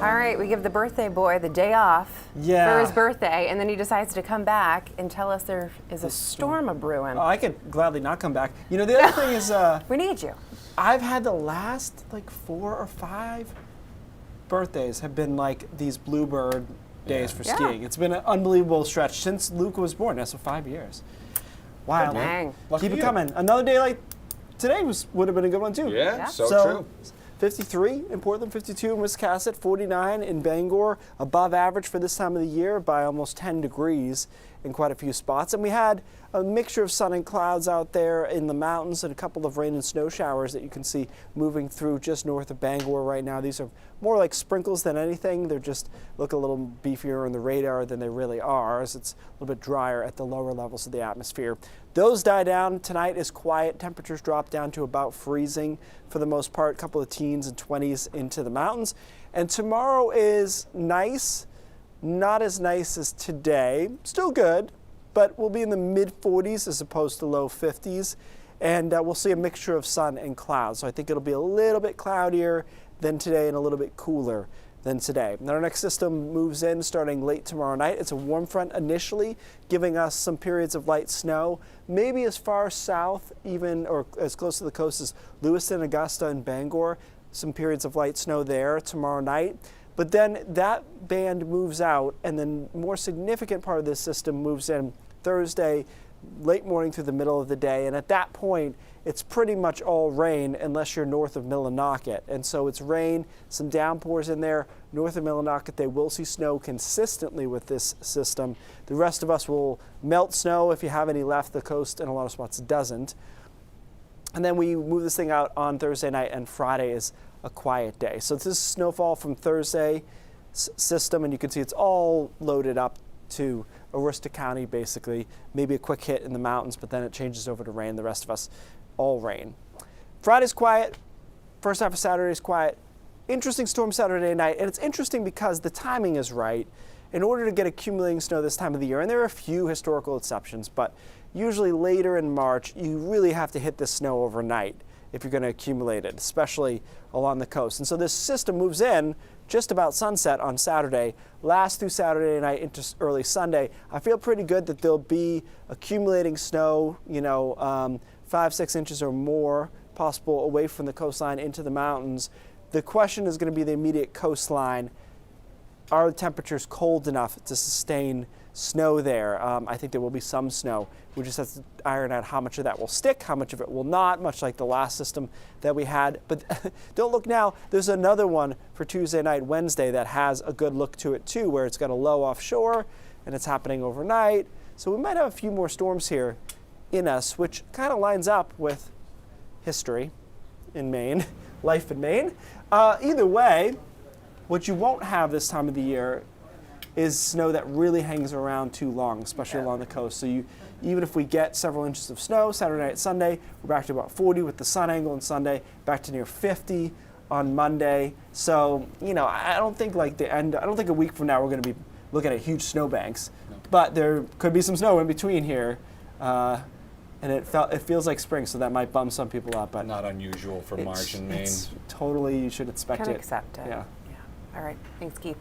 All right, we give the birthday boy the day off for his birthday, and then he decides to come back and tell us there is a storm a-brewing. Oh, I could gladly not come back. You know, the other thing is... we need you. I've had the last, 4 or 5 birthdays have been like these bluebird days for skiing. It's been an unbelievable stretch since Luca was born. That's for 5 years. Wow. Dang. Keep it coming. Another day like today would have been a good one, too. Yeah, so true. 53 in Portland, 52 in Wiscasset, 49 in Bangor, above average for this time of the year by almost 10 degrees in quite a few spots. And we had a mixture of sun and clouds out there in the mountains and a couple of rain and snow showers that you can see moving through just north of Bangor right now. These are more like sprinkles than anything. They're just look a little beefier on the radar than they really are, as it's a little bit drier at the lower levels of the atmosphere. Those die down. Tonight is quiet. Temperatures drop down to about freezing for the most part, a couple of teens and 20s into the mountains. And tomorrow is nice, not as nice as today. Still good, but we'll be in the mid-40s as opposed to low 50s. And we'll see a mixture of sun and clouds. So I think it'll be a little bit cloudier than today and a little bit cooler than today. Now our next system moves in starting late tomorrow night. It's a warm front initially, giving us some periods of light snow, maybe as far south even or as close to the coast as Lewiston, Augusta, and Bangor. Some periods of light snow there tomorrow night. But then that band moves out, and then more significant part of this system moves in Thursday, late morning through the middle of the day. And at that point, it's pretty much all rain unless you're north of Millinocket. And so it's rain, some downpours in there. North of Millinocket, they will see snow consistently with this system. The rest of us will melt snow if you have any left. The coast in a lot of spots doesn't. And then we move this thing out on Thursday night, and Friday is a quiet day. So this is snowfall from Thursday system, and you can see it's all loaded up to Aroostook County, basically. Maybe a quick hit in the mountains, but then it changes over to rain. The rest of us, all rain. Friday's quiet. First half of Saturday's quiet. Interesting storm Saturday night, and it's interesting because the timing is right. In order to get accumulating snow this time of the year, and there are a few historical exceptions, but usually later in March, you really have to hit the snow overnight if you're going to accumulate it, especially along the coast. And so this system moves in just about sunset on Saturday, lasts through Saturday night into early Sunday. I feel pretty good that there'll be accumulating snow, 5-6 inches or more possible away from the coastline into the mountains. The question is going to be the immediate coastline. Are the temperatures cold enough to sustain snow there? I think there will be some snow. We just have to iron out how much of that will stick, how much of it will not, much like the last system that we had. But don't look now, there's another one for Tuesday night, Wednesday that has a good look to it too, where it's got a low offshore and it's happening overnight. So we might have a few more storms here in us, which kind of lines up with history in Maine, life in Maine. Either way, what you won't have this time of the year is snow that really hangs around too long, especially along the coast. So even if we get several inches of snow Saturday night, Sunday, we're back to about 40 with the sun angle on Sunday, back to near 50 on Monday. So, I don't think I don't think a week from now we're going to be looking at huge snow banks, but there could be some snow in between here. And it feels like spring, so that might bum some people up. But not unusual for March in Maine. Totally, you should expect it. Can accept it. Yeah. All right. Thanks, Keith.